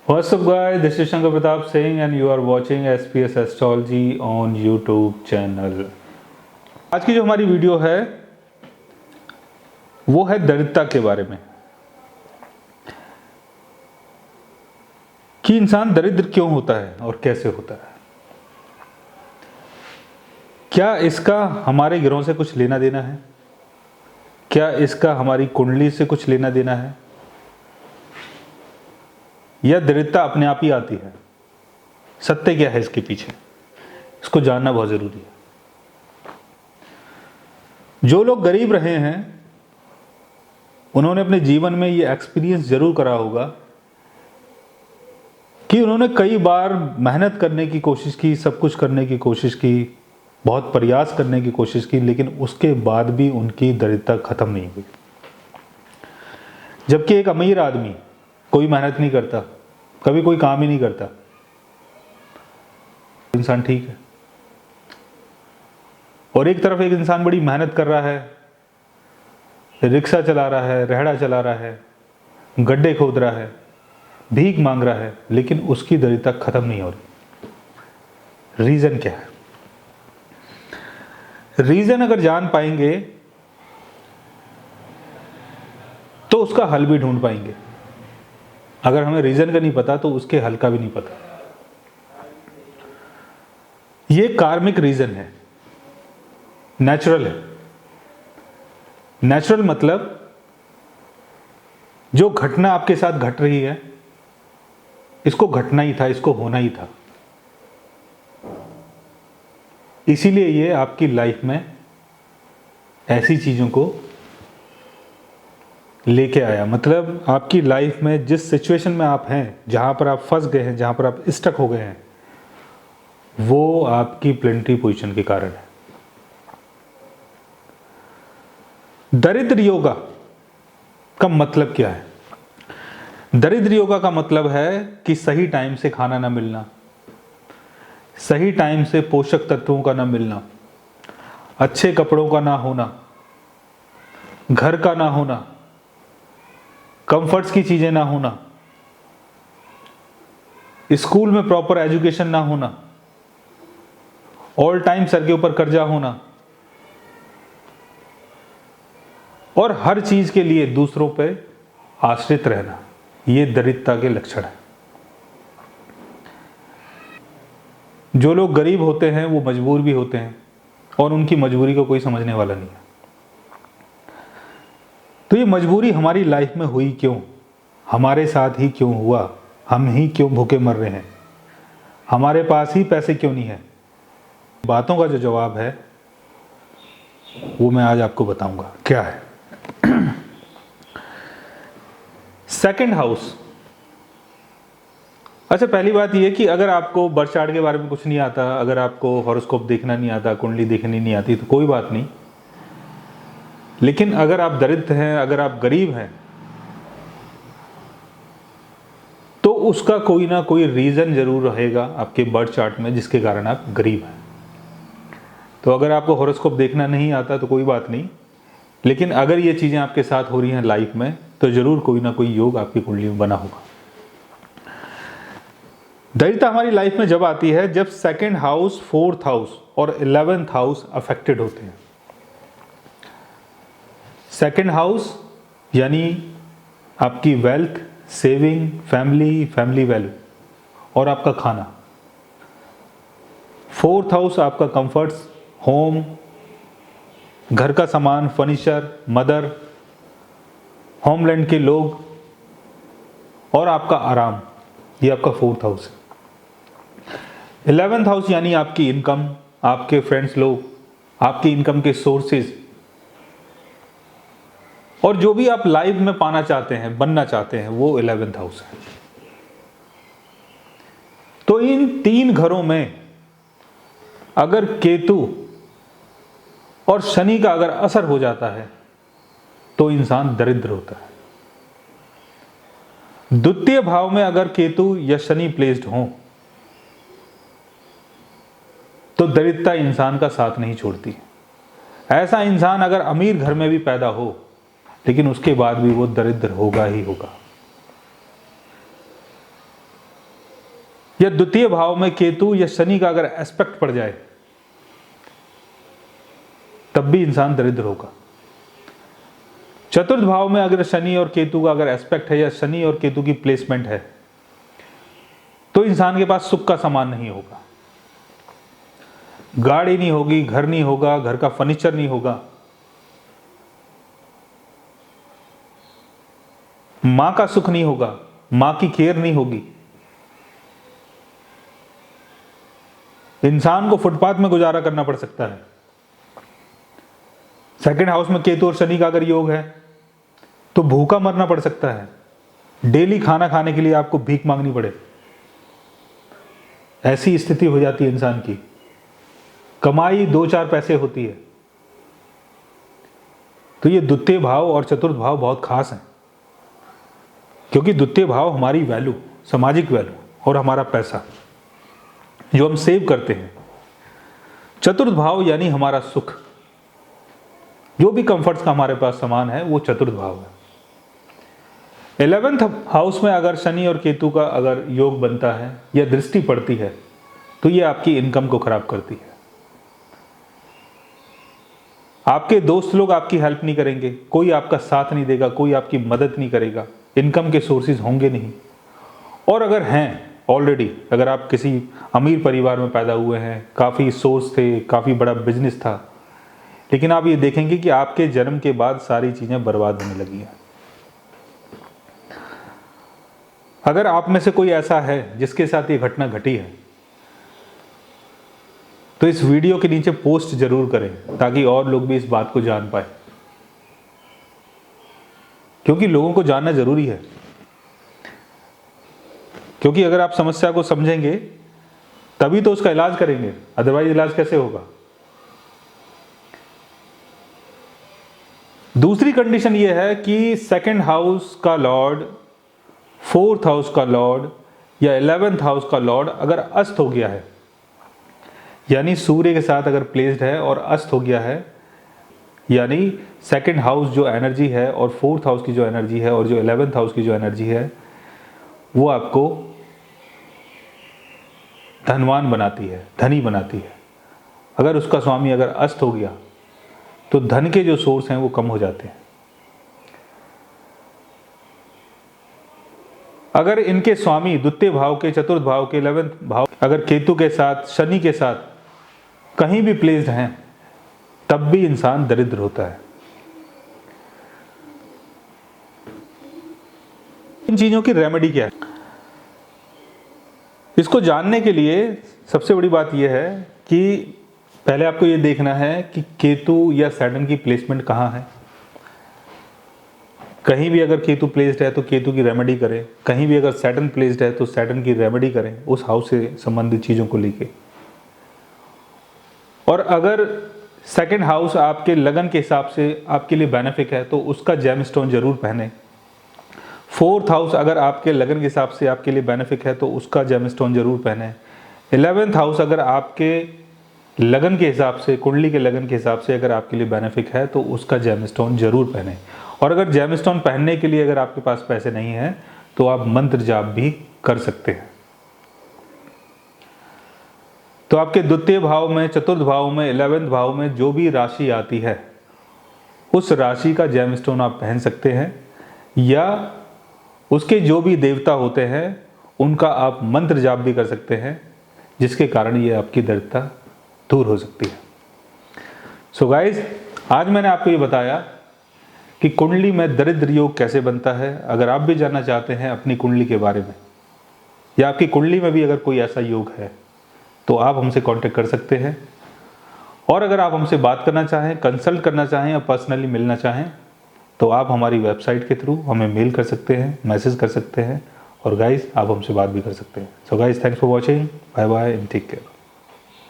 What's up guys, this is Shankar Pratap Singh and you are watching SPS Astrology on YouTube channel। आज की जो हमारी video है वो है दरिद्रता के बारे में कि इंसान दरिद्र क्यों होता है और कैसे होता है। क्या इसका हमारे ग्रहों से कुछ लेना देना है? क्या इसका हमारी कुंडली से कुछ लेना देना है या दरिद्रता अपने आप ही आती है? सत्य क्या है इसके पीछे, इसको जानना बहुत जरूरी है। जो लोग गरीब रहे हैं उन्होंने अपने जीवन में ये एक्सपीरियंस जरूर करा होगा कि उन्होंने कई बार मेहनत करने की कोशिश की, सब कुछ करने की कोशिश की, बहुत प्रयास करने की कोशिश की, लेकिन उसके बाद भी उनकी दरिद्रता खत्म नहीं हुई। जबकि एक अमीर आदमी कोई मेहनत नहीं करता, कभी कोई काम ही नहीं करता, इंसान ठीक है। और एक तरफ एक इंसान बड़ी मेहनत कर रहा है, रिक्शा चला रहा है, रेहड़ा चला रहा है, गड्ढे खोद रहा है, भीख मांग रहा है, लेकिन उसकी दरिद्रता खत्म नहीं हो रही। रीजन क्या है? रीजन अगर जान पाएंगे तो उसका हल भी ढूंढ पाएंगे। अगर हमें रीजन का नहीं पता तो उसके हल का भी नहीं पता। ये कार्मिक रीजन है, नेचुरल है। नेचुरल मतलब जो घटना आपके साथ घट रही है, इसको घटना ही था, इसको होना ही था। इसीलिए ये आपकी लाइफ में ऐसी चीजों को लेके आया। मतलब आपकी लाइफ में जिस सिचुएशन में आप हैं, जहां पर आप फंस गए हैं, जहां पर आप स्टक हो गए हैं, वो आपकी प्लेनेटरी पोजीशन के कारण है। दरिद्र योगा का मतलब क्या है? दरिद्र योगा का मतलब है कि सही टाइम से खाना ना मिलना, सही टाइम से पोषक तत्वों का ना मिलना, अच्छे कपड़ों का ना होना, घर का ना होना, कंफर्ट्स की चीजें ना होना, स्कूल में प्रॉपर एजुकेशन ना होना, ऑल टाइम सर के ऊपर कर्जा होना और हर चीज के लिए दूसरों पे आश्रित रहना, ये दरिद्रता के लक्षण है। जो लोग गरीब होते हैं वो मजबूर भी होते हैं और उनकी मजबूरी को कोई समझने वाला नहीं है। तो ये मजबूरी हमारी लाइफ में हुई क्यों? हमारे साथ ही क्यों हुआ? हम ही क्यों भूखे मर रहे हैं? हमारे पास ही पैसे क्यों नहीं है? बातों का जो जवाब है वो मैं आज आपको बताऊंगा क्या है। Second house. अच्छा, पहली बात यह कि अगर आपको बर्थ चार्ट के बारे में कुछ नहीं आता, अगर आपको हॉरोस्कोप देखना नहीं आता, कुंडली देखनी नहीं आती, तो कोई बात नहीं। लेकिन अगर आप दरिद्र हैं, अगर आप गरीब हैं, तो उसका कोई ना कोई रीजन जरूर रहेगा आपके बर्थ चार्ट में जिसके कारण आप गरीब हैं। तो अगर आपको हॉरोस्कोप देखना नहीं आता तो कोई बात नहीं, लेकिन अगर ये चीजें आपके साथ हो रही हैं लाइफ में, तो जरूर कोई ना कोई योग आपकी कुंडली में बना होगा। दरिद्रता हमारी लाइफ में जब आती है जब सेकंड हाउस, फोर्थ हाउस और 11th हाउस अफेक्टेड होते हैं। सेकंड हाउस यानी आपकी wealth, saving, family, family value और आपका खाना। फोर्थ हाउस आपका कंफर्ट्स, होम, घर का सामान, फर्नीचर, मदर, होमलैंड के लोग और आपका आराम, ये आपका फोर्थ हाउस है। 11th हाउस यानी आपकी इनकम, आपके फ्रेंड्स लोग, आपकी इनकम के सोर्सेज और जो भी आप लाइफ में पाना चाहते हैं, बनना चाहते हैं, वो 11th हाउस है। तो इन तीन घरों में अगर केतु और शनि का अगर असर हो जाता है तो इंसान दरिद्र होता है। द्वितीय भाव में अगर केतु या शनि प्लेस्ड हो तो दरिद्रता इंसान का साथ नहीं छोड़ती। ऐसा इंसान अगर अमीर घर में भी पैदा हो लेकिन उसके बाद भी वो दरिद्र होगा ही होगा। या द्वितीय भाव में केतु या शनि का अगर एस्पेक्ट पड़ जाए तब भी इंसान दरिद्र होगा। चतुर्थ भाव में अगर शनि और केतु का अगर एस्पेक्ट है या शनि और केतु की प्लेसमेंट है तो इंसान के पास सुख का सामान नहीं होगा, गाड़ी नहीं होगी, घर नहीं होगा, घर का फर्नीचर नहीं होगा, मां का सुख नहीं होगा, मां की केयर नहीं होगी। इंसान को फुटपाथ में गुजारा करना पड़ सकता है। सेकंड हाउस में केतु और शनि का अगर योग है तो भूखा मरना पड़ सकता है, डेली खाना खाने के लिए आपको भीख मांगनी पड़े, ऐसी स्थिति हो जाती है इंसान की। कमाई 2-4 पैसे होती है। तो ये द्वितीय भाव और चतुर्थ भाव बहुत खास हैं, क्योंकि द्वितीय भाव हमारी वैल्यू, सामाजिक वैल्यू और हमारा पैसा जो हम सेव करते हैं। चतुर्थ भाव यानी हमारा सुख, जो भी कंफर्ट्स का हमारे पास सामान है वो चतुर्थ भाव है। 11th हाउस में अगर शनि और केतु का अगर योग बनता है या दृष्टि पड़ती है तो ये आपकी इनकम को खराब करती है। आपके दोस्त लोग आपकी हेल्प नहीं करेंगे, कोई आपका साथ नहीं देगा, कोई आपकी मदद नहीं करेगा, इनकम के सोर्सेज होंगे नहीं। और अगर हैं ऑलरेडी, अगर आप किसी अमीर परिवार में पैदा हुए हैं, काफ़ी सोर्स थे, काफ़ी बड़ा बिजनेस था, लेकिन आप ये देखेंगे कि आपके जन्म के बाद सारी चीज़ें बर्बाद होने लगी हैं। अगर आप में से कोई ऐसा है जिसके साथ ये घटना घटी है तो इस वीडियो के नीचे पोस्ट जरूर करें ताकि और लोग भी इस बात को जान पाए, क्योंकि लोगों को जानना जरूरी है। क्योंकि अगर आप समस्या को समझेंगे तभी तो उसका इलाज करेंगे, अदरवाइज इलाज कैसे होगा। दूसरी कंडीशन यह है कि सेकंड हाउस का लॉर्ड, फोर्थ हाउस का लॉर्ड या 11th हाउस का लॉर्ड अगर अस्त हो गया है, यानी सूर्य के साथ अगर प्लेस्ड है और अस्त हो गया है, यानी सेकंड हाउस जो एनर्जी है और फोर्थ हाउस की जो एनर्जी है और जो 11th हाउस की जो एनर्जी है वो आपको धनवान बनाती है, धनी बनाती है। अगर उसका स्वामी अगर अस्त हो गया तो धन के जो सोर्स हैं वो कम हो जाते हैं। अगर इनके स्वामी द्वितीय भाव के, चतुर्थ भाव के, 11th भाव अगर केतु के साथ, शनि के साथ कहीं भी प्लेस्ड हैं तब भी इंसान दरिद्र होता है। इन चीजों की रेमेडी क्या है? इसको जानने के लिए सबसे बड़ी बात यह है कि पहले आपको यह देखना है कि केतु या सैटर्न की प्लेसमेंट कहाँ है। कहीं भी अगर केतु प्लेस्ड है तो केतु की रेमेडी करें, कहीं भी अगर सैटर्न प्लेस्ड है तो सैटर्न की रेमेडी करें उस हाउस से संबंधित चीज़ों को लेके। और अगर सेकंड हाउस आपके लगन के हिसाब से आपके लिए बेनिफिक है तो उसका जेमस्टोन जरूर पहने। फोर्थ हाउस अगर आपके लगन के हिसाब से आपके लिए बेनिफिक है तो उसका जेमस्टोन जरूर पहने। 11th हाउस अगर आपके लगन के हिसाब से, कुंडली के लगन के हिसाब से अगर आपके लिए बेनिफिक है तो उसका जेमस्टोन जरूर पहने। और अगर जेमस्टोन पहनने के लिए अगर आपके पास पैसे नहीं हैं तो आप मंत्र जाप भी कर सकते हैं। तो आपके द्वितीय भाव में, चतुर्थ भाव में, 11th भाव में जो भी राशि आती है उस राशि का जेमस्टोन आप पहन सकते हैं, या उसके जो भी देवता होते हैं उनका आप मंत्र जाप भी कर सकते हैं, जिसके कारण ये आपकी दरिद्रता दूर हो सकती है। सो गाइज, आज मैंने आपको ये बताया कि कुंडली में दरिद्र योग कैसे बनता है। अगर आप भी जानना चाहते हैं अपनी कुंडली के बारे में, या आपकी कुंडली में भी अगर कोई ऐसा योग है तो आप हमसे कांटेक्ट कर सकते हैं। और अगर आप हमसे बात करना चाहें, कंसल्ट करना चाहें या पर्सनली मिलना चाहें तो आप हमारी वेबसाइट के थ्रू हमें मेल कर सकते हैं, मैसेज कर सकते हैं, और गाइज आप हमसे बात भी कर सकते हैं। So guys, thanks for watching, bye bye and take care.